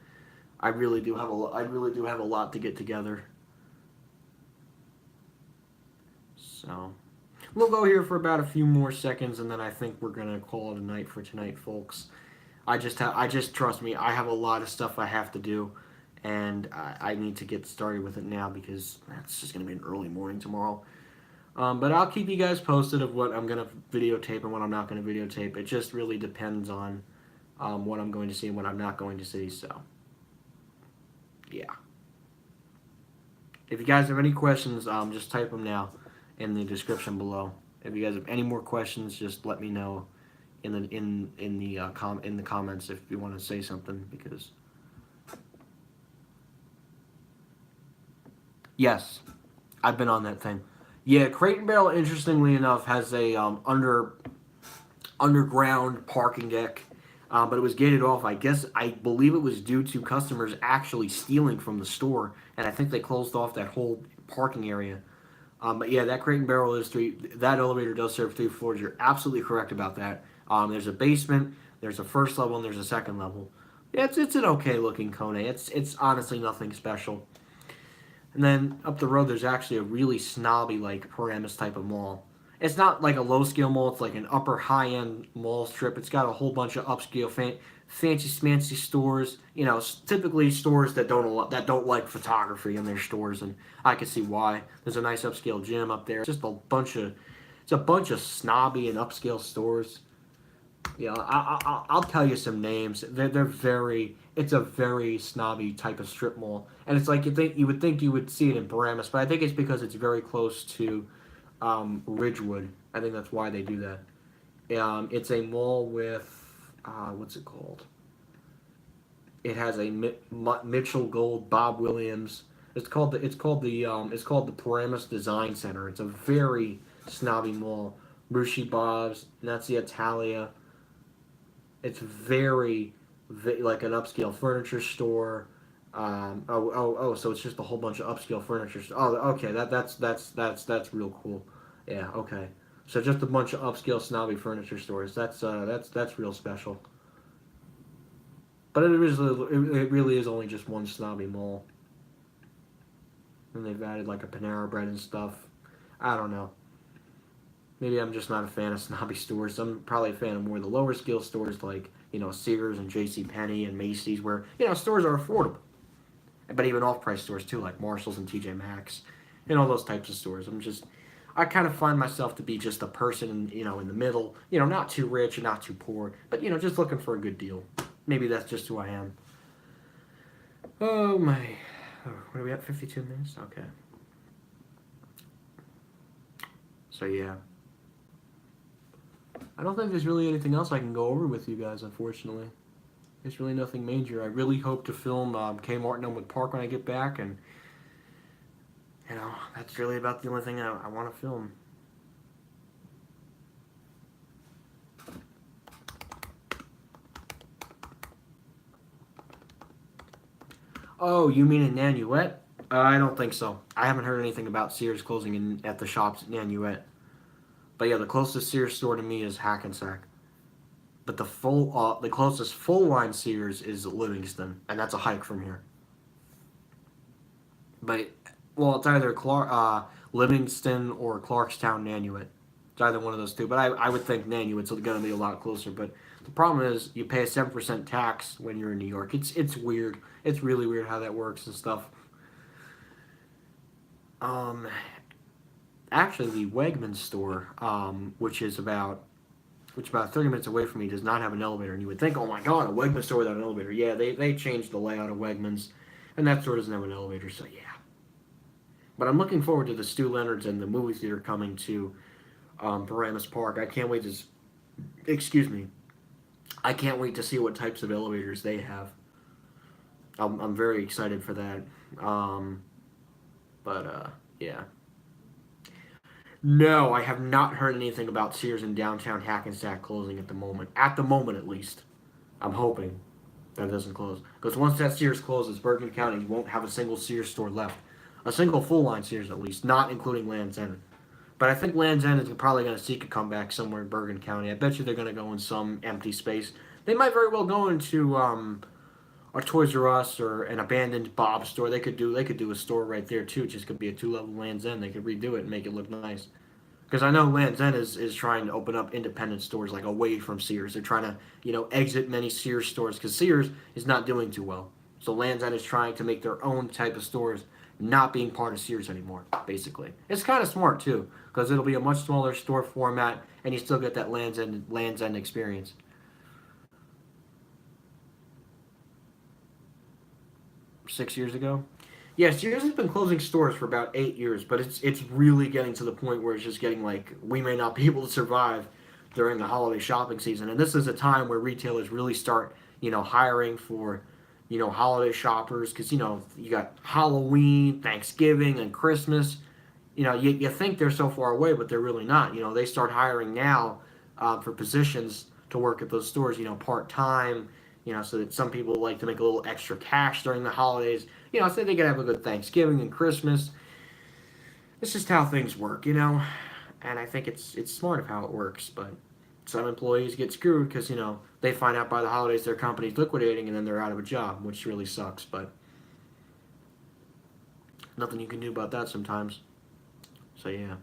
I really do have a lot to get together. So we'll go here for about a few more seconds, and then I think we're gonna call it a night for tonight, folks. I just trust me. I have a lot of stuff I have to do, and I need to get started with it now because it's just gonna be an early morning tomorrow. But I'll keep you guys posted of what I'm gonna videotape and what I'm not gonna videotape. It just really depends on what I'm going to see and what I'm not going to see. So yeah. If you guys have any questions, just type them now in the description below. If you guys have any more questions, just let me know in the comments if you want to say something, because yes, I've been on that thing. Yeah, Crate and Barrel, interestingly enough, has a underground parking deck, but it was gated off. I believe it was due to customers actually stealing from the store, and I think they closed off that whole parking area. But yeah, that Crate and Barrel is three. That elevator does serve three floors. You're absolutely correct about that. There's a basement, there's a first level, and there's a second level. Yeah, it's an okay looking Kone. It's honestly nothing special. And then up the road, there's actually a really snobby like Paramus type of mall. It's not like a low scale mall. It's like an upper high end mall strip. It's got a whole bunch of upscale fancy smancy stores. You know, typically stores that don't like photography in their stores, and I can see why. There's a nice upscale gym up there. It's a bunch of snobby and upscale stores. Yeah, I'll tell you some names. They're very. It's a very snobby type of strip mall, and it's like you would see it in Paramus, but I think it's because it's very close to Ridgewood. I think that's why they do that. It's a mall with what's it called? It has a Mitchell Gold, Bob Williams. It's called the Paramus Design Center. It's a very snobby mall. Rushi Bob's, Nazia Italia. It's very, like an upscale furniture store. So it's just a whole bunch of upscale furniture. Oh, okay, that's real cool. Yeah, okay. So just a bunch of upscale snobby furniture stores. That's real special. But it really is only just one snobby mall, and they've added like a Panera Bread and stuff. I don't know. Maybe I'm just not a fan of snobby stores. I'm probably a fan of more of the lower scale stores like, Sears and J.C. Penney and Macy's where, stores are affordable. But even off-price stores too, like Marshalls and TJ Maxx and all those types of stores. I kind of find myself to be just a person, in the middle, not too rich and not too poor, but, just looking for a good deal. Maybe that's just who I am. Oh my, what are we at, 52 minutes? Okay. So yeah. I don't think there's really anything else I can go over with you guys, unfortunately. There's really nothing major. I really hope to film Kmart Elmwood Park when I get back, and, that's really about the only thing I want to film. Oh, you mean in Nanuet? I don't think so. I haven't heard anything about Sears closing at the shops at Nanuet. But yeah, the closest Sears store to me is Hackensack. But the closest full line Sears is Livingston, and that's a hike from here. But well, it's either Livingston or Clarkstown, Nanuet. It's either one of those two. But I would think Nanuet's going to be a lot closer. But the problem is you pay a 7% tax when you're in New York. It's weird. It's really weird how that works and stuff. Um, Actually, the Wegmans store, which about 30 minutes away from me, does not have an elevator. And you would think, oh my god, a Wegmans store without an elevator. Yeah, they changed the layout of Wegmans, and that store doesn't have an elevator, so yeah. But I'm looking forward to the Stu Leonard's and the movie theater coming to Paramus Park. I can't wait to, excuse me, I can't wait to see what types of elevators they have. I'm very excited for that. Yeah. No, I have not heard anything about Sears in downtown Hackensack closing at the moment. At the moment, at least. I'm hoping that it doesn't close. Because once that Sears closes, Bergen County won't have a single Sears store left. A single full-line Sears, at least. Not including Land's End. But I think Land's End is probably going to seek a comeback somewhere in Bergen County. I bet you they're going to go in some empty space. They might very well go into a Toys R Us or an abandoned Bob's store. They could do a store right there too. It just could be a 2-level Land's End. They could redo it and make it look nice. Because I know Land's End is trying to open up independent stores like away from Sears. They're trying to exit many Sears stores because Sears is not doing too well. So Land's End is trying to make their own type of stores, not being part of Sears anymore. Basically, it's kind of smart too because it'll be a much smaller store format and you still get that Land's End experience. 6 years ago. Yeah, Sears has been closing stores for about 8 years, but it's really getting to the point where it's just getting like we may not be able to survive during the holiday shopping season. And this is a time where retailers really start, hiring for, holiday shoppers because you got Halloween, Thanksgiving, and Christmas. You know, you think they're so far away, but they're really not. You know, they start hiring now for positions to work at those stores, you know, part time, you know, so that some people like to make a little extra cash during the holidays, you know, so they can have a good Thanksgiving and Christmas. It's just how things work, you know, and I think it's smart of how it works, but some employees get screwed because, you know, they find out by the holidays their company's liquidating and then they're out of a job, which really sucks, but nothing you can do about that sometimes. So, yeah.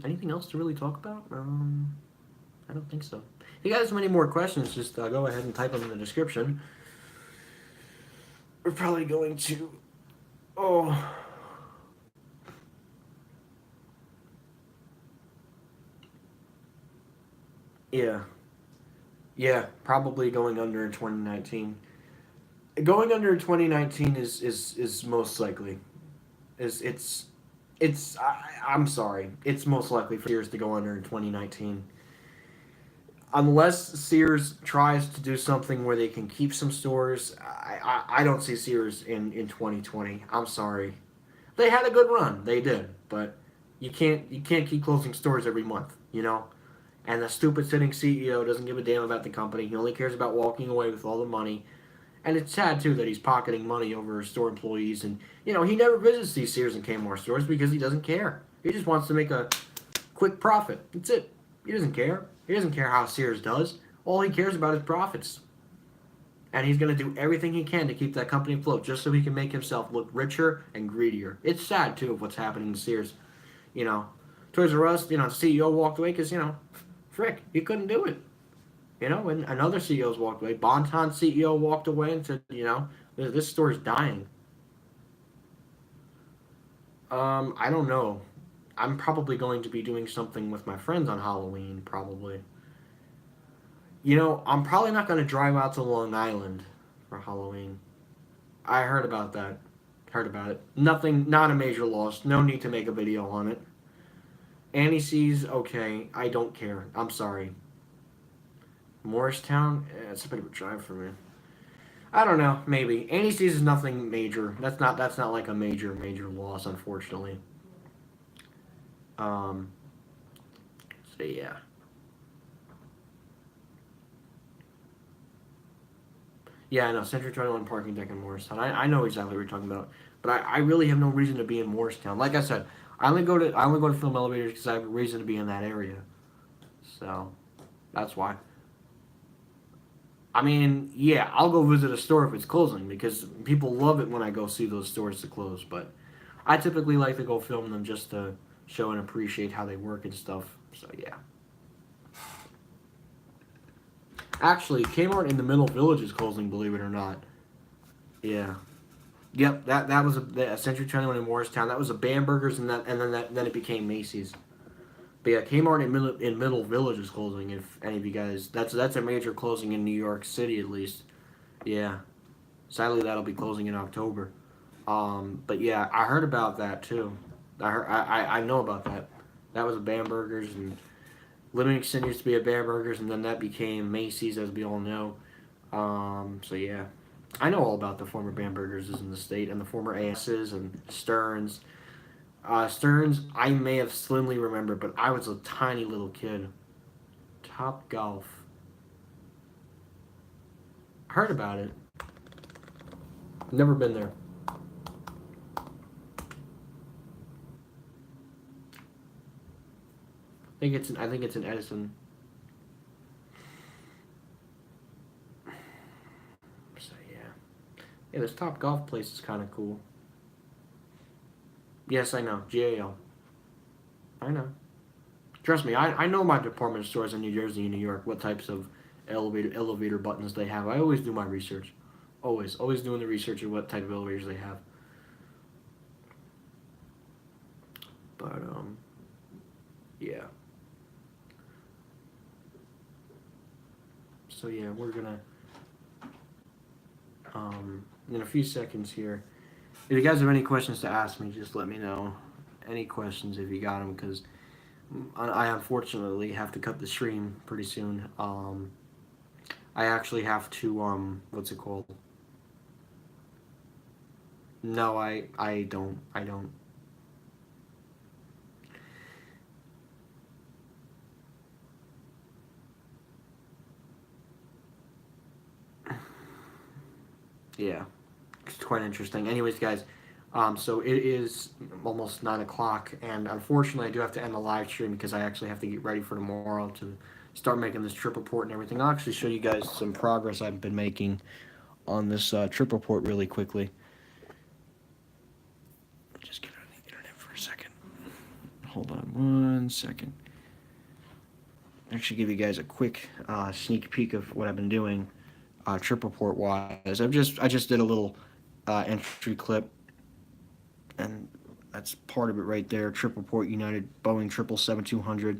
Anything else to really talk about? I don't think so. If you guys have any more questions, just go ahead and type them in the description. We're probably going to. Oh. Yeah. Yeah, probably going under in 2019. Going under in 2019 is most likely. I'm sorry. It's most likely for Sears to go under in 2019. Unless Sears tries to do something where they can keep some stores, I don't see Sears in 2020. I'm sorry. They had a good run, they did, but you can't keep closing stores every month, you know. And the stupid sitting CEO doesn't give a damn about the company. He only cares about walking away with all the money. And it's sad too that he's pocketing money over his store employees, and you know he never visits these Sears and Kmart stores because he doesn't care. He just wants to make a quick profit. That's it. He doesn't care. He doesn't care how Sears does. All he cares about is profits. And he's going to do everything he can to keep that company afloat just so he can make himself look richer and greedier. It's sad, too, of what's happening in Sears. You know, Toys R Us, you know, the CEO walked away because, you know, frick, he couldn't do it. You know, and other CEOs walked away. Bonton CEO walked away and said, you know, this store's dying. I don't know. I'm probably going to be doing something with my friends on Halloween, probably. You know, I'm probably not going to drive out to Long Island for Halloween. I heard about that. Heard about it. Nothing, not a major loss. No need to make a video on it. Annie sees, okay, I don't care. I'm sorry. Morristown? It's a bit of a drive for me. I don't know, maybe. Annie sees is nothing major. That's not like a major loss, unfortunately. Um so yeah. Yeah, I know. Century 21 parking deck in Morristown. I know exactly what you're talking about. But I really have no reason to be in Morristown. Like I said, I only go to film elevators because I have a reason to be in that area. So that's why. I mean, yeah, I'll go visit a store if it's closing because people love it when I go see those stores to close. But I typically like to go film them just to show and appreciate how they work and stuff. So yeah. Actually, Kmart in the Middle Village is closing, believe it or not. Yeah. Yep, that was a Century 21 in Morristown. That was a Bamberger's, and then it became Macy's. But yeah, Kmart in Middle Village is closing. If any of you guys, that's a major closing in New York City at least. Yeah, sadly that'll be closing in October. But yeah, I heard about that too. I know about that. That was a Bamberger's, and Livingston used to be a Bamberger's, and then that became Macy's, as we all know. So yeah, I know all about the former Bamberger's in the state and the former AS's and Stearns. Stearns, I may have slimly remembered, but I was a tiny little kid. Top Golf. Heard about it. Never been there. I think it's in Edison. So yeah. Yeah, this Top Golf place is kind of cool. Yes, I know. GAL. I know. Trust me, I know my department stores in New Jersey and New York, what types of elevator buttons they have. I always do my research. Always doing the research of what type of elevators they have. But yeah. So yeah, we're gonna in a few seconds here. If you guys have any questions to ask me, just let me know. Any questions if you got them, because I unfortunately have to cut the stream pretty soon. I actually have to what's it called? No, I don't. I don't. Yeah, it's quite interesting. Anyways, guys, so it is almost 9 o'clock, and unfortunately, I do have to end the live stream because I actually have to get ready for tomorrow to start making this trip report and everything. I'll actually show you guys some progress I've been making on this trip report really quickly. Just get on the internet for a second. Hold on 1 second. Actually, give you guys a quick sneak peek of what I've been doing trip report wise. I just did a little entry clip, and that's part of it right there. Trip report United Boeing 777-200,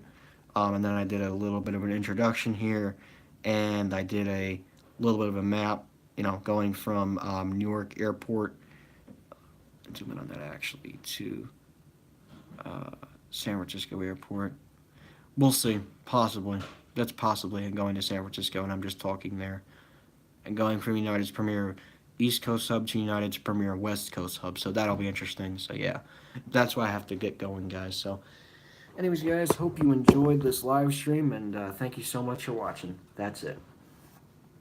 and then I did a little bit of an introduction here, and I did a little bit of a map. You know, going from Newark Airport. Zoom in on that actually to San Francisco Airport. We'll see. Possibly. That's possibly going to San Francisco, and I'm just talking there. And going from United's premier East Coast hub to United's premier West Coast hub. So that'll be interesting. So yeah, that's why I have to get going, guys. So anyways, guys, hope you enjoyed this live stream, and thank you so much for watching. That's it.